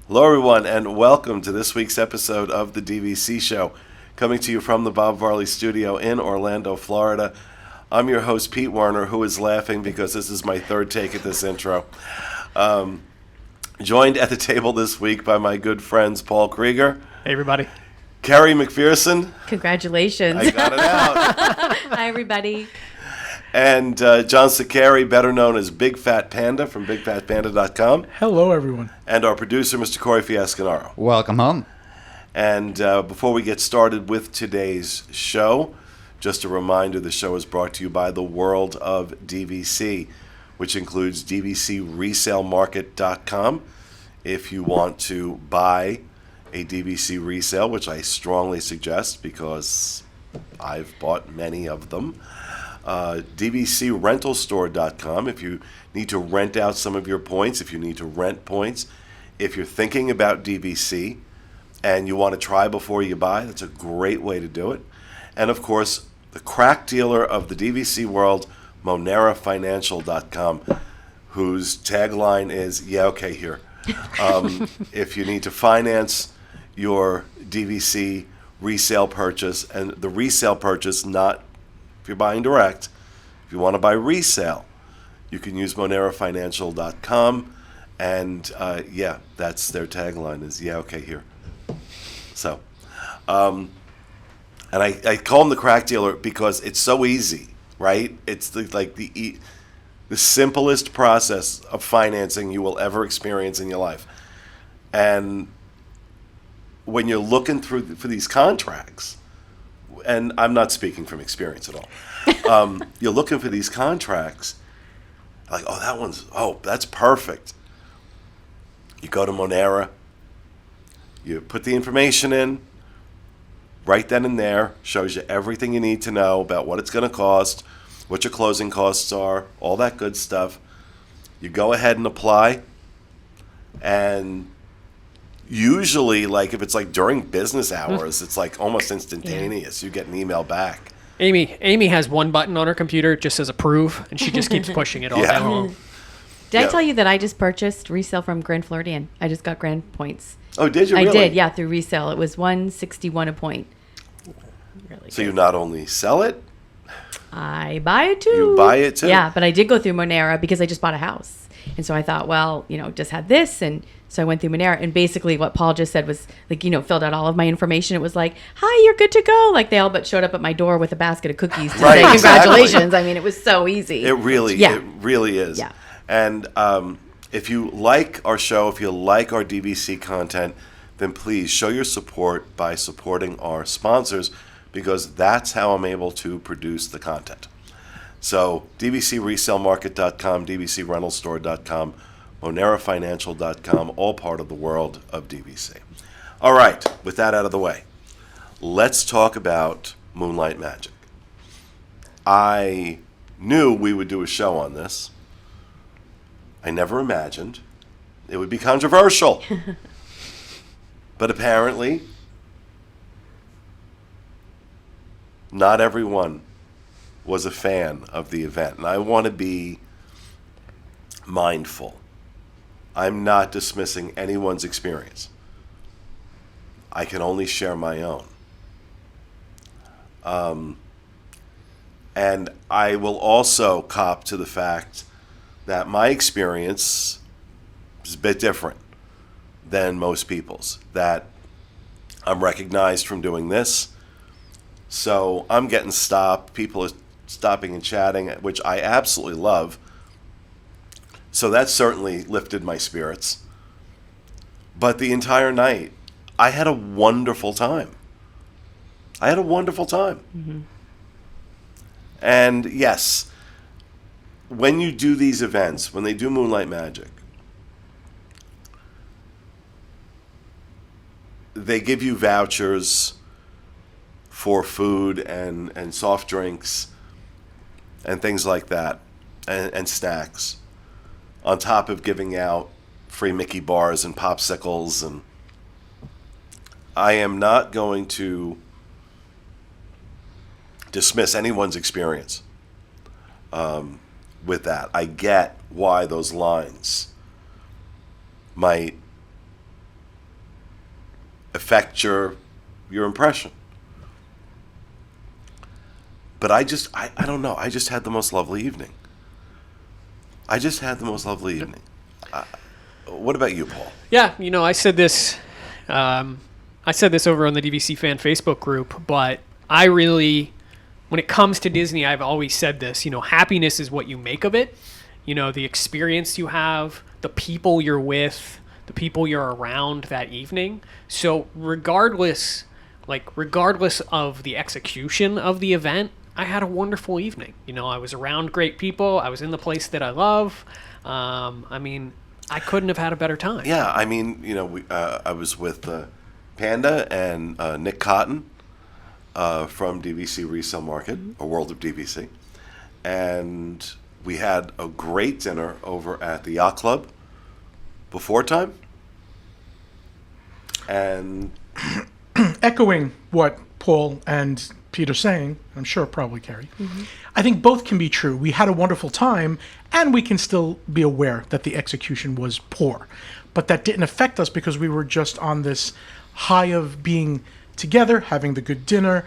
Hello, everyone, and welcome to this week's episode of the DVC Show, coming to you from the Bob Varley Studio in Orlando, Florida. I'm your host, Pete Warner, who is laughing because this is my third take at this intro. Joined at the table this week by my good friends, Paul Krieger. Hey, everybody. Kerri McPherson. Congratulations. I got it out. Hi, everybody. And John Sakari, better known as Big Fat Panda from BigFatPanda.com. Hello, everyone. And our producer, Mr. Corey Fiascanaro. Welcome home. And before we get started with today's show, just a reminder, the show is brought to you by the World of DVC, which includes DVCResaleMarket.com. If you want to buy a DVC resale, which I strongly suggest because I've bought many of them, DVCRentalStore.com if you need to rent out some of your points, if you need to rent points. If you're thinking about DVC and you want to try before you buy, that's a great way to do it. And of course, the crack dealer of the DVC world, MoneraFinancial.com, whose tagline is, yeah, okay, here. If you need to finance your DVC resale purchase, and the resale purchase, not if you're buying direct, if you want to buy resale, you can use MoneraFinancial.com, and yeah, that's their tagline is, yeah, okay, here. So, and I call them the crack dealer because it's so easy, right? It's the simplest process of financing you will ever experience in your life. And when you're looking for these contracts, and I'm not speaking from experience at all, you're looking for these contracts, like, that's perfect. You go to Monera, you put the information in, right then and there, shows you everything you need to know about what it's going to cost, what your closing costs are, all that good stuff. You go ahead and apply, and usually, like, if it's like during business hours, it's like almost instantaneous. You get an email back. Amy has one button on her computer, it just says approve, and she just keeps pushing it all day long. Did I tell you that I just purchased resale from Grand Floridian? I just got Grand points. Oh, did you really? I did, yeah, through resale. It was $161 a point. Really so good. you not only sell it, I buy it too. You buy it too? Yeah, but I did go through Monera because I just bought a house. And so I thought, well, just had this. And so I went through Monera. And basically what Paul just said was, like, filled out all of my information. It was like, hi, you're good to go. Like, they all but showed up at my door with a basket of cookies to say congratulations. Exactly. I mean, it was so easy. It really is. Yeah. And if you like our show, if you like our DVC content, then please show your support by supporting our sponsors, because that's how I'm able to produce the content. So DVCResaleMarket.com, DVCRentalStore.com, MoneraFinancial.com, all part of the World of DVC. All right, with that out of the way, let's talk about Moonlight Magic. I knew we would do a show on this. I never imagined it would be controversial. But apparently, not everyone was a fan of the event. And I want to be mindful. I'm not dismissing anyone's experience. I can only share my own. And I will also cop to the fact that my experience is a bit different than most people's. That I'm recognized from doing this. So I'm getting stopped. People are stopping and chatting, which I absolutely love. So that certainly lifted my spirits. But the entire night, I had a wonderful time. Mm-hmm. And yes, when you do these events, when they do Moonlight Magic, they give you vouchers for food and soft drinks and things like that, and snacks, on top of giving out free Mickey bars and popsicles. And I am not going to dismiss anyone's experience with that. I get why those lines might affect your impression. But I don't know. I just had the most lovely evening. What about you, Paul? Yeah, I said this. I said this over on the DVC fan Facebook group, but I really, when it comes to Disney, I've always said this. Happiness is what you make of it. The experience you have, the people you're with, the people you're around that evening. So regardless of the execution of the event, I had a wonderful evening. I was around great people. I was in the place that I love. I couldn't have had a better time. Yeah, I was with Panda and Nick Cotton from DVC Resale Market, or World of DVC. And we had a great dinner over at the Yacht Club before time. And echoing what Paul and Peter saying, I'm sure probably Kerri, I think both can be true. We had a wonderful time, and we can still be aware that the execution was poor. But that didn't affect us because we were just on this high of being together, having the good dinner,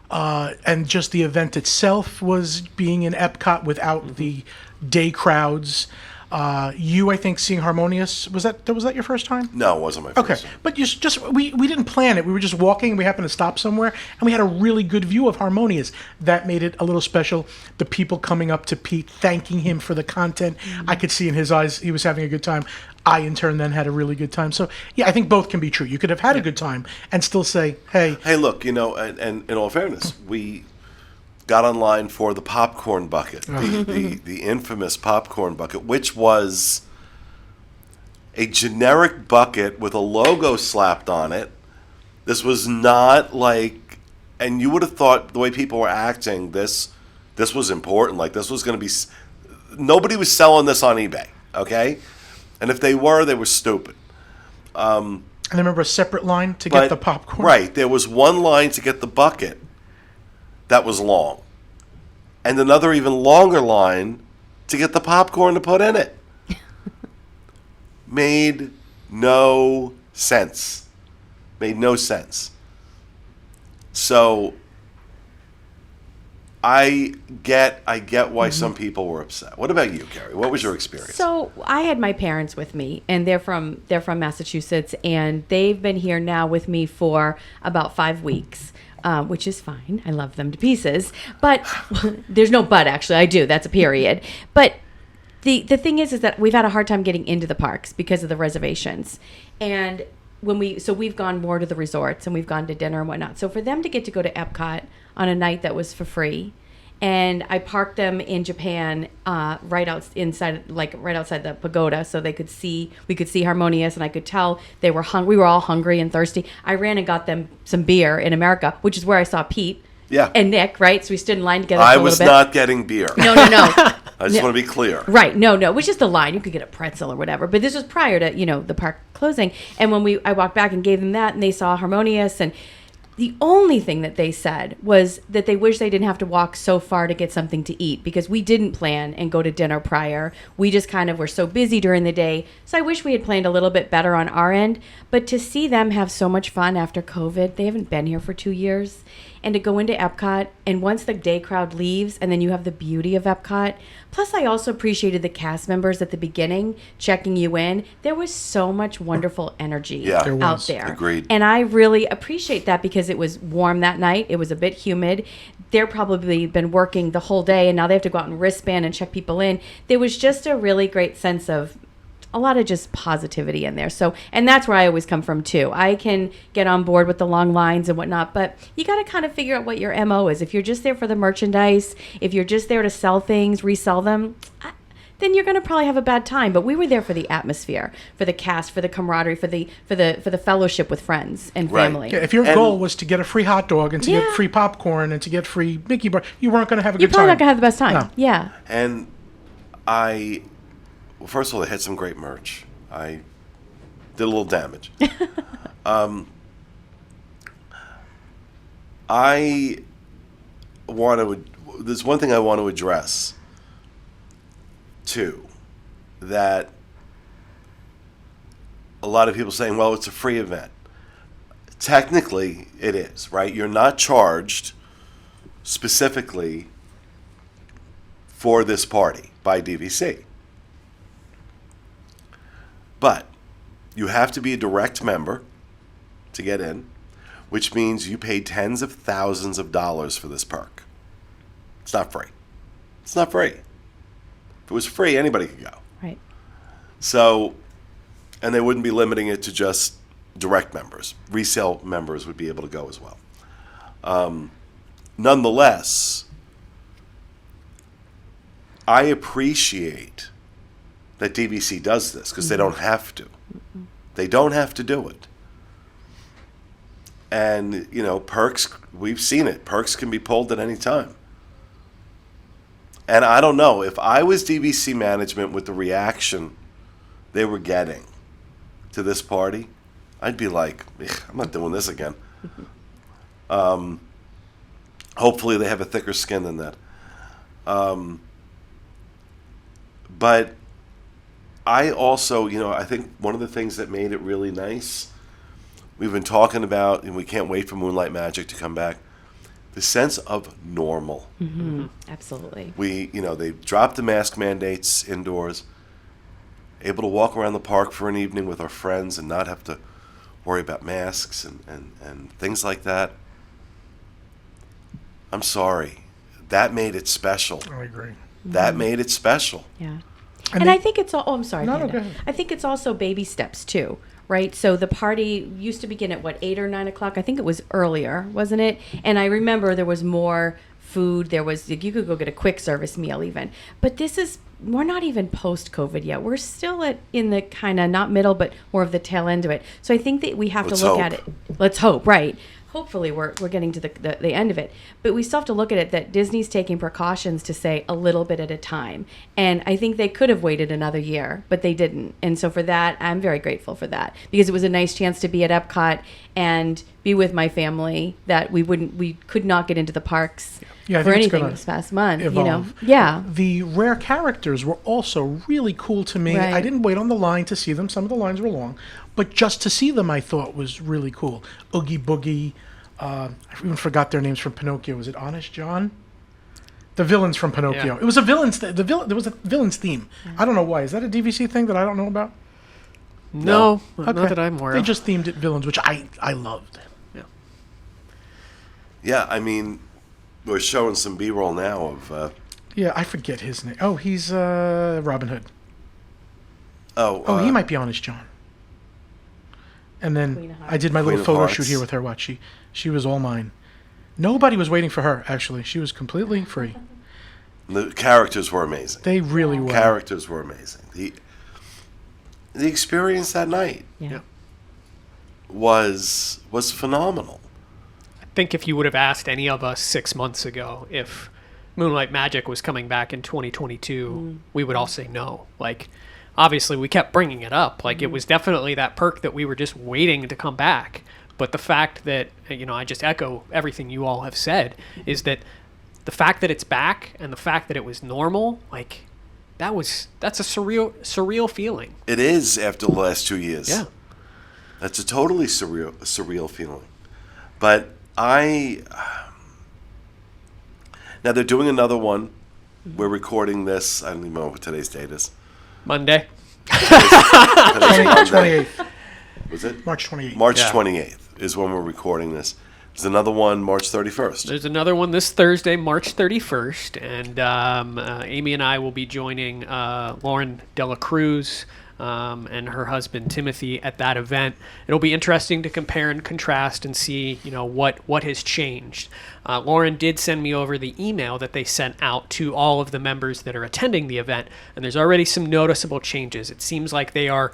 and just the event itself was being in EPCOT without the day crowds. I think, seeing Harmonious, was that your first time? No, it wasn't my first Okay, time. but we didn't plan it. We were just walking. We happened to stop somewhere, and we had a really good view of Harmonious. That made it a little special. The people coming up to Pete, thanking him for the content. I could see in his eyes he was having a good time. I, in turn, then had a really good time. So, yeah, I think both can be true. You could have had a good time and still say, hey. Hey, look, and in all fairness, we got online for the popcorn bucket, the infamous popcorn bucket, which was a generic bucket with a logo slapped on it. This was not like, and you would have thought the way people were acting, this was important. Like, this was going to be, nobody was selling this on eBay, okay? And if they were stupid. And I remember a separate line to get the popcorn. Right, there was one line to get the bucket that was long, and another even longer line to get the popcorn to put in it. Made no sense. So I get why some people were upset. What about you, Kerri? What was your experience? So I had my parents with me, and they're from Massachusetts, and they've been here now with me for about 5 weeks. Which is fine. I love them to pieces. But there's no but, actually. I do. That's a period. But the thing is that we've had a hard time getting into the parks because of the reservations. And we've gone more to the resorts, and we've gone to dinner and whatnot. So for them to get to go to EPCOT on a night that was for free, and I parked them in Japan right outside the pagoda, so we could see Harmonious, and I could tell they were we were all hungry and thirsty. I ran and got them some beer in America, which is where I saw Pete and Nick, right? So we stood in line together for a little bit. I was not getting beer. No. I just want to be clear. Right. No. It was just a line. You could get a pretzel or whatever. But this was prior to, the park closing. And when I walked back and gave them that, and they saw Harmonious, and the only thing that they said was that they wish they didn't have to walk so far to get something to eat, because we didn't plan and go to dinner prior. We just kind of were so busy during the day. So I wish we had planned a little bit better on our end. But to see them have so much fun after COVID, they haven't been here for 2 years. And to go into EPCOT, and once the day crowd leaves, and then you have the beauty of EPCOT. Plus, I also appreciated the cast members at the beginning checking you in. There was so much wonderful energy out there. Agreed. And I really appreciate that, because it was warm that night. It was a bit humid. They're probably been working the whole day, and now they have to go out and wristband and check people in. There was just a really great sense of a lot of just positivity in there. So, and that's where I always come from too. I can get on board with the long lines and whatnot, but you got to kind of figure out what your MO is. If you're just there for the merchandise, if you're just there to sell things, resell them, then you're going to probably have a bad time. But we were there for the atmosphere, for the cast, for the camaraderie, for the fellowship with friends and family. Yeah, if your goal was to get a free hot dog and to get free popcorn and to get free Mickey bar, you weren't going to have a good time. You're probably not going to have the best time. No. Yeah. And first of all, they had some great merch. I did a little damage. There's one thing I want to address, too, that a lot of people saying, well, it's a free event. technically it is, right? You're not charged specifically for this party by DVC. But you have to be a direct member to get in, which means you pay tens of thousands of dollars for this perk. It's not free. It's not free. If it was free, anybody could go. Right. So, and they wouldn't be limiting it to just direct members. Resale members would be able to go as well. Nonetheless, I appreciate that DVC does this because they don't have to. They don't have to do it. And, you know, perks, we've seen it. Perks can be pulled at any time. And I don't know, if I was DVC management with the reaction they were getting to this party, I'd be like, I'm not doing this again. Hopefully they have a thicker skin than that. But I also, you know, I think one of the things that made it really nice, we've been talking about, and we can't wait for Moonlight Magic to come back, the sense of normal. Absolutely. They dropped the mask mandates indoors, able to walk around the park for an evening with our friends and not have to worry about masks and things like that. I'm sorry. That made it special. I agree. That made it special. Yeah. And And they- I think it's all, oh, I'm sorry. No, no, Panda. go ahead. I think it's also baby steps too, right? So the party used to begin at 8 or 9 o'clock? I think it was earlier, wasn't it? And I remember there was more food. There was, you could go get a quick service meal even. But we're not even post-COVID yet. We're still in the kind of not middle, but more of the tail end of it. So I think that we have Let's to look hope. at it. Let's hope, right? Hopefully we're getting to the end of it. But we still have to look at it that Disney's taking precautions to say a little bit at a time. And I think they could have waited another year, but they didn't. And so for that, I'm very grateful for that because it was a nice chance to be at EPCOT and be with my family that we could not get into the parks Yeah, I for think it's anything gonna this past month, evolve. Yeah. The rare characters were also really cool to me. Right. I didn't wait on the line to see them. Some of the lines were long, but just to see them I thought was really cool. Oogie Boogie. I even forgot their names from Pinocchio. Was it Honest John? The villains from Pinocchio. Yeah. It was a villains. There was a villains theme. I don't know why. Is that a DVC thing that I don't know about? No, Okay. not that I'm aware They of. just themed it villains, which I loved. Yeah, I mean, we're showing some B-roll now of, Yeah, I forget his name. Oh, he's Robin Hood. He might be Honest John. And Queen then of Hearts. I did my Queen little of photo Hearts. shoot here with her. Watch, she was all mine. Nobody was waiting for her. Actually, she was completely free. the characters were amazing. They really were. Characters were amazing. The experience that night Yeah. was phenomenal. I think if you would have asked any of us 6 months ago if Moonlight Magic was coming back in 2022, we would all say no. Like, obviously, we kept bringing it up. Like, it was definitely that perk that we were just waiting to come back. But the fact that, I just echo everything you all have said, is that the fact that it's back and the fact that it was normal, like, that's a surreal feeling. It is after the last 2 years. Yeah. That's a totally surreal feeling. But now they're doing another one. We're recording this. I don't even know what today's date is. Monday. Today's Monday. 28th. Was it? March 28th. March Yeah. 28th is when we're recording this. There's another one March 31st. There's another one this Thursday, March 31st, and Amy and I will be joining Lauren Dela Cruz and her husband Timothy at that event. It'll be interesting to compare and contrast and see, what has changed. Lauren did send me over the email that they sent out to all of the members that are attending the event, and there's already some noticeable changes. It seems like they are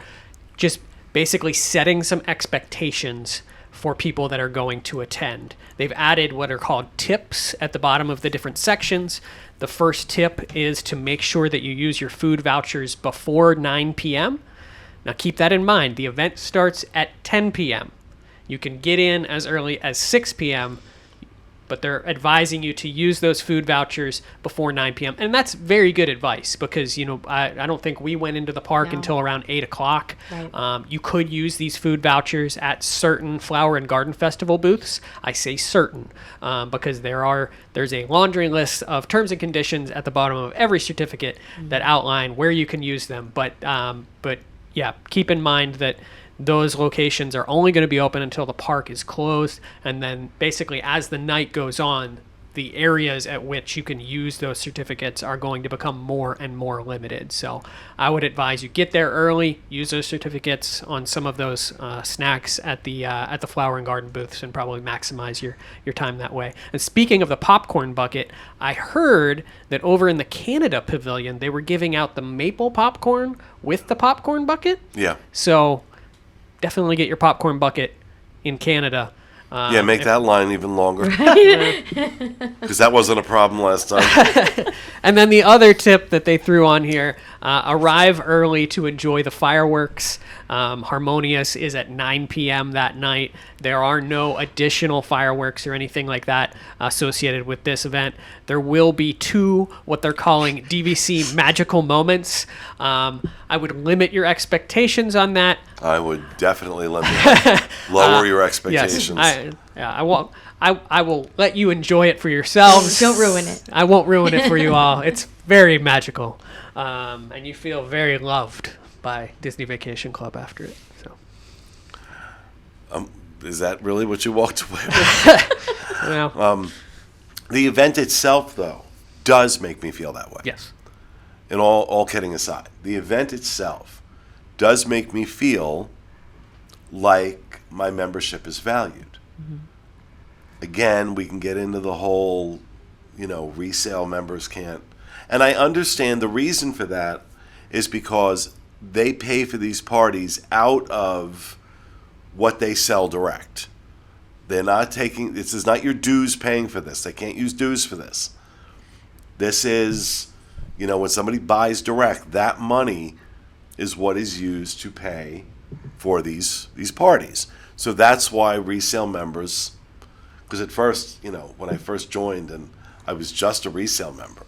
just basically setting some expectations for people that are going to attend. They've added what are called tips at the bottom of the different sections. The first tip is to make sure that you use your food vouchers before 9 p.m. Now keep that in mind. The event starts at 10 p.m. You can get in as early as 6 p.m. but they're advising you to use those food vouchers before 9 p.m. And that's very good advice because, I don't think we went into the park No. until around 8 o'clock. Right. You could use these food vouchers at certain Flower and Garden Festival booths. I say certain because there's a laundry list of terms and conditions at the bottom of every certificate that outline where you can use them. But yeah, keep in mind that those locations are only going to be open until the park is closed. And then basically as the night goes on, the areas at which you can use those certificates are going to become more and more limited. So I would advise you get there early, use those certificates on some of those snacks at the Flower and Garden booths, and probably maximize your time that way. And speaking of the popcorn bucket, I heard that over in the Canada Pavilion, they were giving out the maple popcorn with the popcorn bucket. Yeah. So definitely get your popcorn bucket in Canada. Yeah, make that line even longer. Because that wasn't a problem last time. And then the other tip that they threw on here, arrive early to enjoy the fireworks. Harmonious is at 9 p.m. that night. There are no additional fireworks or anything like that associated with this event. There will be 2 what they're calling DVC magical moments. I would limit your expectations on that. I would definitely lower your expectations. Yes, I will let you enjoy it for yourselves. Don't ruin it. I won't ruin it for you all. It's very magical, and you feel very loved by Disney Vacation Club after it. So, Is that really what you walked away with? well, The event itself, though, does make me feel that way. yes, And all kidding aside, the event itself does make me feel like my membership is valued. Mm-hmm. Again, we can get into the whole, resale members can't. And I understand the reason for that is because they pay for these parties out of what they sell direct. They're not taking, this is not your dues paying for this. They can't use dues for this. This is, when somebody buys direct, that money is what is used to pay for these parties. So that's why resale members, because at first, when I first joined and I was just a resale member,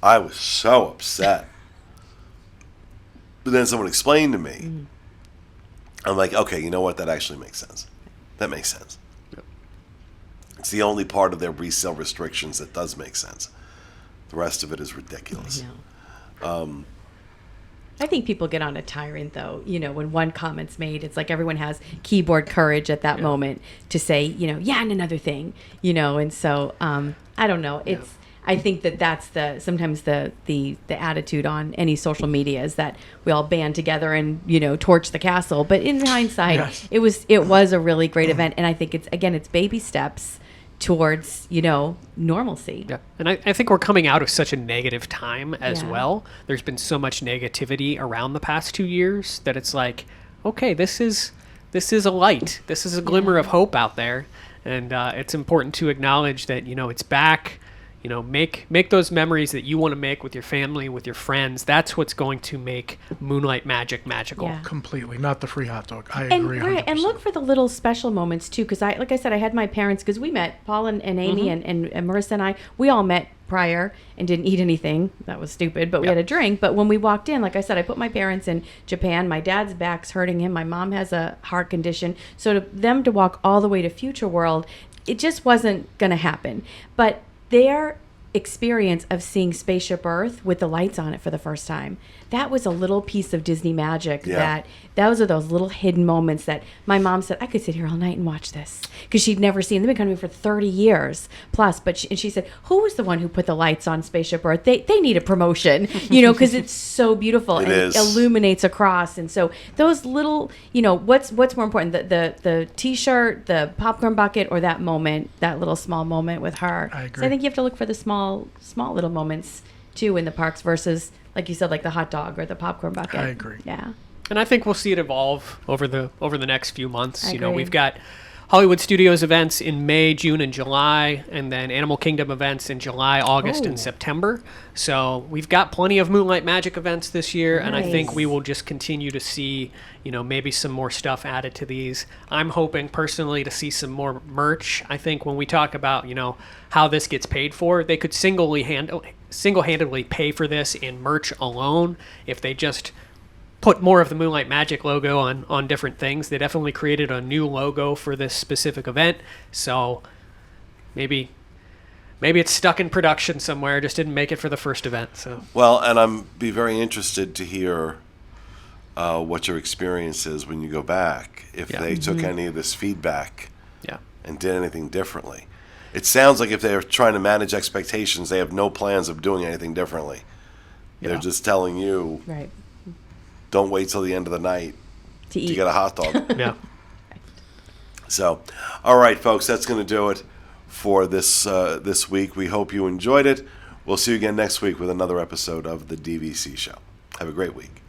I was so upset. But then someone explained to me, I'm like, okay, you know what? That actually makes sense. That makes sense. Yep. It's the only part of their resale restrictions that does make sense. The rest of it is ridiculous. I think people get on a tyrant, though. When one comment's made, it's like everyone has keyboard courage at that moment to say, and another thing, And so I don't know. I think that's sometimes the attitude on any social media is that we all band together and torch the castle. But in hindsight, Yes. it was a really great event, and I think it's baby steps towards normalcy. yeah. And I think we're coming out of such a negative time as Yeah. well. There's been so much negativity around the past 2 years that it's like, okay, this is a light. This is a glimmer of hope out there, and it's important to acknowledge that it's back. Make those memories that you want to make with your family, with your friends. That's what's going to make Moonlight Magic magical. Yeah. Completely, not the free hot dog. I And agree. right, 100%. and look for the little special moments too, because like I said, I had my parents, because we met, Paul and Amy and Marissa and I, we all met prior and didn't eat anything. That was stupid, but we had a drink. But when we walked in, like I said, I put my parents in Japan. My dad's back's hurting him. My mom has a heart condition. So them to walk all the way to Future World, it just wasn't going to happen. But their experience of seeing Spaceship Earth with the lights on it for the first time, that was a little piece of Disney magic. Yeah. Those are those little hidden moments that my mom said, I could sit here all night and watch this, because she'd never seen. They've been coming for 30 years plus. But she said, who was the one who put the lights on Spaceship Earth? They need a promotion, because it's so beautiful. It and is. It illuminates across. And so those little, what's more important, the T-shirt, the popcorn bucket, or that moment, that little small moment with her? I agree. So I think you have to look for the small little moments too in the parks versus, like you said, like the hot dog or the popcorn bucket. I agree. Yeah. And I think we'll see it evolve over the next few months. I You know, agree. we've got Hollywood Studios events in May, June, and July, and then Animal Kingdom events in July, August, and September. So we've got plenty of Moonlight Magic events this year, and I think Nice. we will just continue to see, maybe some more stuff added to these. I'm hoping personally to see some more merch. I think when we talk about, how this gets paid for, they could single-handedly pay for this in merch alone if they just put more of the Moonlight Magic logo on different things. They definitely created a new logo for this specific event, so maybe it's stuck in production somewhere, just didn't make it for the first event. So Well, and I'm be very interested to hear what your experience is when you go back, if Yeah. they took any of this feedback yeah, and did anything differently. It sounds like if they're trying to manage expectations, they have no plans of doing anything differently. Yeah. They're just telling you, Right. don't wait till the end of the night To to eat. get a hot dog. yeah. So, all right, folks, that's going to do it for this week. We hope you enjoyed it. We'll see you again next week with another episode of the DVC Show. Have a great week.